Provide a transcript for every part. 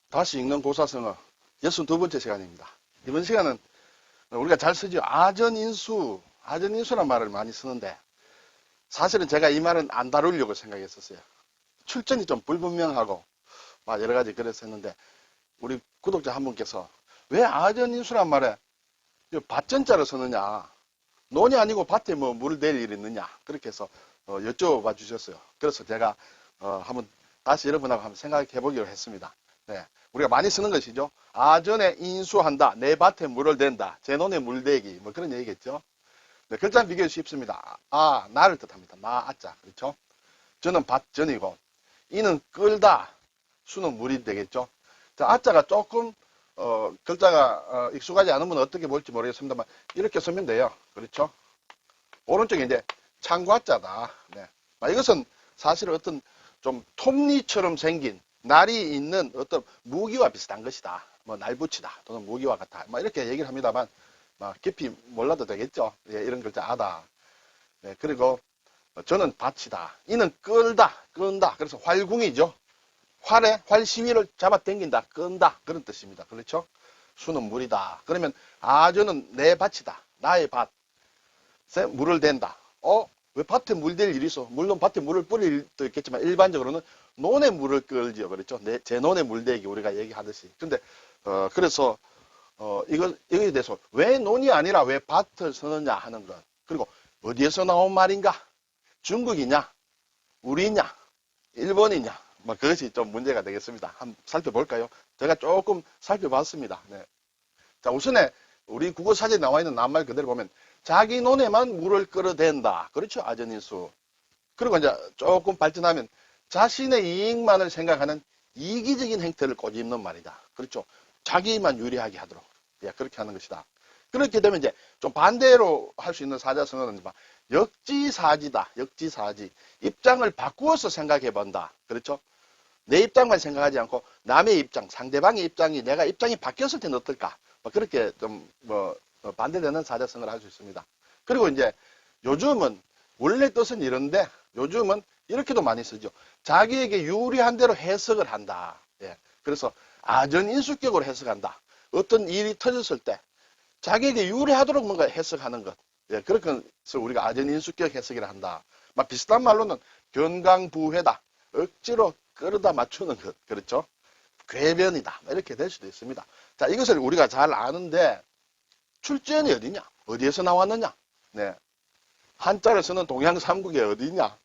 다시 읽는 고사성어 62번째 시간입니다. 이번 시간은 우리가 잘 쓰죠. 아전인수, 아전인수란 말을 많이 쓰는데 사실은 제가 이 말은 안 다루려고 생각했었어요. 출전이 좀 불분명하고 막 여러 가지 그래서 했는데 우리 구독자 한 분께서 왜 아전인수란 말에 밭전자를 쓰느냐, 논이 아니고 밭에 뭐 물을 댈 일이 있느냐 그렇게 해서 여쭤봐 주셨어요. 그래서 제가 한번 다시 여러분하고 한번 생각해 보기로 했습니다. 네, 우리가 많이 쓰는 것이죠. 아전에 인수한다, 내 밭에 물을 댄다, 제 논에 물대기 뭐 그런 얘기겠죠. 네, 글자 비교가 쉽습니다. 나를 뜻합니다. 나, 아자. 그렇죠? 저는 밭전이고, 이는 끌다, 수는 물이 되겠죠. 자, 아자가 조금, 글자가, 익숙하지 않은 분은 어떻게 볼지 모르겠습니다만, 이렇게 쓰면 돼요. 그렇죠? 오른쪽에 이제 창과자다. 네. 이것은 사실 어떤 좀 톱니처럼 생긴, 날이 있는 어떤 무기와 비슷한 것이다. 뭐, 날붙이다. 또는 무기와 같다. 이렇게 얘기를 합니다만, 깊이 몰라도 되겠죠. 예, 이런 글자 아다. 네, 그리고 저는 밭이다. 이는 끌다, 끈다. 그래서 활궁이죠. 활시위를 잡아 당긴다, 끈다. 그런 뜻입니다. 그렇죠? 수는 물이다. 그러면 저는 내 밭이다. 나의 밭에 물을 댄다. 왜 밭에 물 댈 일이 있어? 물론 밭에 물을 뿌릴 수도 있겠지만 일반적으로는 논에 물을 끌죠. 그렇죠? 제 논에 물 대기 우리가 얘기하듯이. 근데 그래서 이거에 대해서 왜 논이 아니라 왜 밭을 쓰느냐 하는 것. 그리고 어디에서 나온 말인가? 중국이냐? 우리냐? 일본이냐? 그것이 좀 문제가 되겠습니다. 한번 살펴볼까요? 제가 조금 살펴봤습니다. 네. 자, 우선에 우리 국어 사전에 나와 있는 낱말 그대로 보면 자기 논에만 물을 끌어댄다. 그렇죠? 아전인수. 그리고 이제 조금 발전하면 자신의 이익만을 생각하는 이기적인 행태를 꼬집는 말이다. 그렇죠? 자기만 유리하게 하도록. 예, 그렇게 하는 것이다. 그렇게 되면 이제 좀 반대로 할 수 있는 사자성어는 역지사지다. 역지사지. 입장을 바꾸어서 생각해 본다. 그렇죠? 내 입장만 생각하지 않고 남의 입장, 상대방의 입장이 내가 입장이 바뀌었을 때는 어떨까? 그렇게 좀 반대되는 사자성어를 할 수 있습니다. 그리고 이제 요즘은 원래 뜻은 이런데 요즘은 이렇게도 많이 쓰죠. 자기에게 유리한 대로 해석을 한다. 예. 그래서 아전인수격으로 해석한다. 어떤 일이 터졌을 때 자기에게 유리하도록 뭔가 해석하는 것. 예, 그렇게 해서 우리가 아전인수격 해석이라 한다. 비슷한 말로는 견강부회다. 억지로 끌어다 맞추는 것. 그렇죠? 궤변이다. 이렇게 될 수도 있습니다. 자, 이것을 우리가 잘 아는데 출전이 어디냐? 어디에서 나왔느냐? 네. 한자를 쓰는 동양 삼국이 어디냐?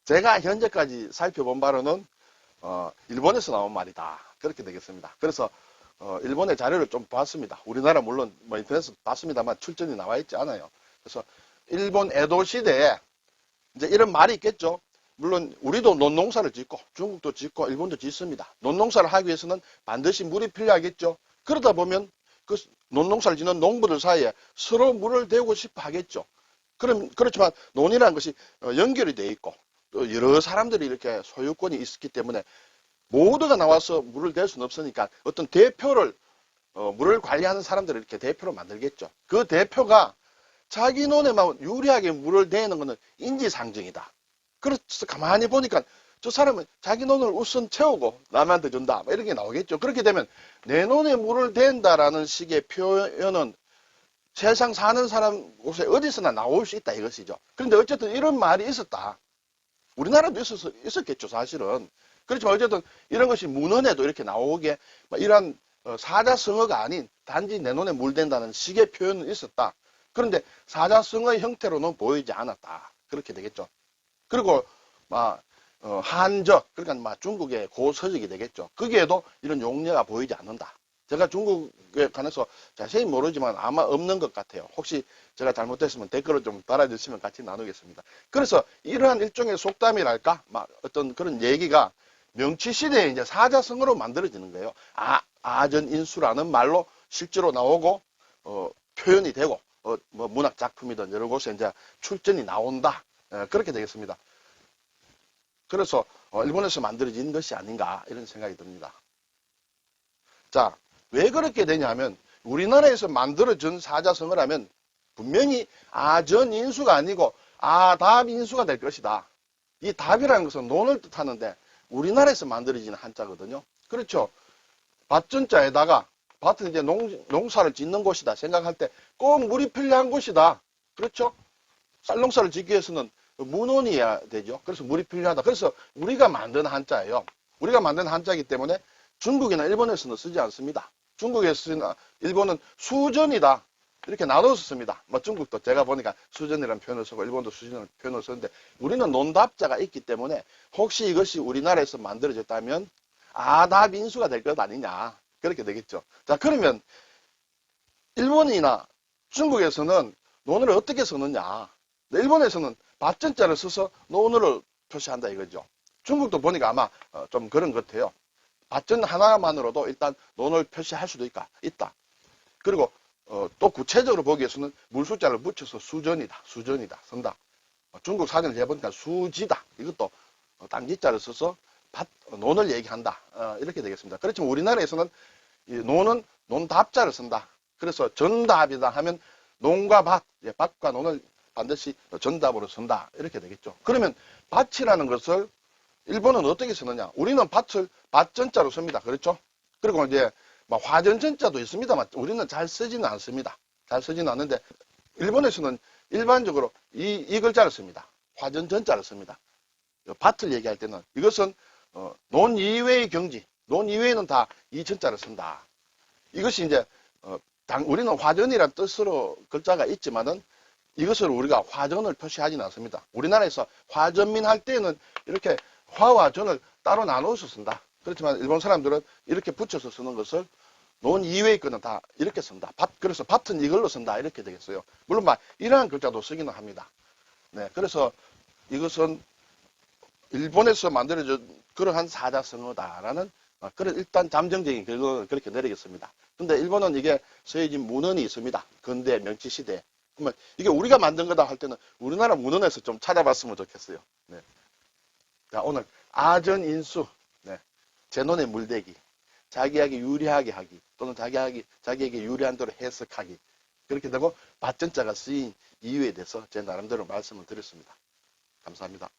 제가 현재까지 살펴본 바로는 일본에서 나온 말이다. 그렇게 되겠습니다. 그래서 일본의 자료를 좀 봤습니다. 우리나라 물론 인터넷에서 봤습니다만 출전이 나와 있지 않아요. 그래서 일본 에도 시대에 이제 이런 말이 있겠죠. 물론 우리도 논농사를 짓고 중국도 짓고 일본도 짓습니다. 논농사를 하기 위해서는 반드시 물이 필요하겠죠. 그러다 보면 그 논농사를 짓는 농부들 사이에 서로 물을 대고 싶어 하겠죠. 그렇지만 논이라는 것이 연결이 돼 있고 또 여러 사람들이 이렇게 소유권이 있기 때문에 모두가 나와서 물을 댈 수는 없으니까 어떤 대표를 물을 관리하는 사람들을 이렇게 대표로 만들겠죠. 그 대표가 자기 논에만 유리하게 물을 대는 것은 인지상정이다. 그래서 가만히 보니까 저 사람은 자기 논을 우선 채우고 남한테 준다. 이런 게 나오겠죠. 그렇게 되면 내 논에 물을 댄다라는 식의 표현은 세상 사는 사람 곳에 어디서나 나올 수 있다 이것이죠. 그런데 어쨌든 이런 말이 있었다. 우리나라도 있었겠죠, 사실은. 그렇지만 어쨌든 이런 것이 문헌에도 이렇게 나오게 이러한 사자성어가 아닌 단지 내 논에 물댄다는 식의 표현은 있었다. 그런데 사자성어의 형태로는 보이지 않았다. 그렇게 되겠죠. 그리고 한적, 그러니까 중국의 고서적이 되겠죠. 거기에도 이런 용례가 보이지 않는다. 제가 중국에 관해서 자세히 모르지만 아마 없는 것 같아요. 혹시 제가 잘못됐으면 댓글을 좀 달아주시면 같이 나누겠습니다. 그래서 이러한 일종의 속담이랄까? 어떤 그런 얘기가 명치시대에 이제 사자성어로 만들어지는 거예요. 아전인수라는 말로 실제로 나오고, 표현이 되고, 문학 작품이든 여러 곳에 이제 출전이 나온다. 그렇게 되겠습니다. 그래서, 일본에서 만들어진 것이 아닌가, 이런 생각이 듭니다. 자, 왜 그렇게 되냐면, 우리나라에서 만들어진 사자성어라면, 분명히 아전인수가 아니고, 아답인수가 될 것이다. 이 답이라는 것은 논을 뜻하는데, 우리나라에서 만들어진 한자거든요. 그렇죠. 밭전자에다가 밭은 이제 농사를 짓는 곳이다 생각할 때 꼭 물이 필요한 곳이다. 그렇죠? 쌀농사를 짓기 위해서는 문온이어야 되죠. 그래서 물이 필요하다. 그래서 우리가 만든 한자예요. 우리가 만든 한자이기 때문에 중국이나 일본에서는 쓰지 않습니다. 중국에서나 일본은 수전이다. 이렇게 나눠서 씁니다. 뭐 중국도 제가 보니까 수전이라는 표현을 쓰고 일본도 수전이라는 표현을 쓰는데 우리는 논답자가 있기 때문에 혹시 이것이 우리나라에서 만들어졌다면 아답인수가 될 것 아니냐. 그렇게 되겠죠. 자, 그러면 일본이나 중국에서는 논어를 어떻게 쓰느냐. 일본에서는 밭전자를 써서 논어를 표시한다 이거죠. 중국도 보니까 아마 좀 그런 것 같아요. 밭전 하나만으로도 일단 논어를 표시할 수도 있다. 그리고 또 구체적으로 보기 위해서는 물숫자를 붙여서 수전이다 쓴다. 중국 사전을 해보니까 수지다. 이것도 땅지자를 써서 논을 얘기한다. 이렇게 되겠습니다. 그렇지만 우리나라에서는 이 논은 논답자를 쓴다. 그래서 전답이다 하면 논과 밭, 밭과 논을 반드시 전답으로 쓴다. 이렇게 되겠죠. 그러면 밭이라는 것을 일본은 어떻게 쓰느냐? 우리는 밭을 밭전자로 씁니다. 그렇죠? 그리고 이제 화전전자도 있습니다만 우리는 잘 쓰지는 않습니다. 잘 쓰지는 않는데 일본에서는 일반적으로 이 글자를 씁니다. 화전전자를 씁니다. 밭을 얘기할 때는 이것은 논 이외의 경지, 논 이외에는 다 이전자를 쓴다. 이것이 이제 우리는 화전이라는 뜻으로 글자가 있지만은 이것을 우리가 화전을 표시하지는 않습니다. 우리나라에서 화전민 할 때는 이렇게 화와 전을 따로 나눠서 쓴다. 그렇지만 일본 사람들은 이렇게 붙여서 쓰는 것을 논 이외의 거는 다 이렇게 쓴다. 그래서 밭은 이걸로 쓴다. 이렇게 되겠어요. 물론 이러한 글자도 쓰기는 합니다. 네, 그래서 이것은 일본에서 만들어진 그러한 사자성어다라는 그런 일단 잠정적인 결론을 그렇게 내리겠습니다. 근데 일본은 이게 서해진 문헌이 있습니다. 근대 명치시대. 그러면 이게 우리가 만든 거다 할 때는 우리나라 문헌에서 좀 찾아봤으면 좋겠어요. 네. 자, 오늘 아전인수, 네. 제논의 물대기, 자기에게 유리하게 하기 또는 자기에게 유리한 대로 해석하기 그렇게 되고 밭전자가 쓰인 이유에 대해서 제 나름대로 말씀을 드렸습니다. 감사합니다.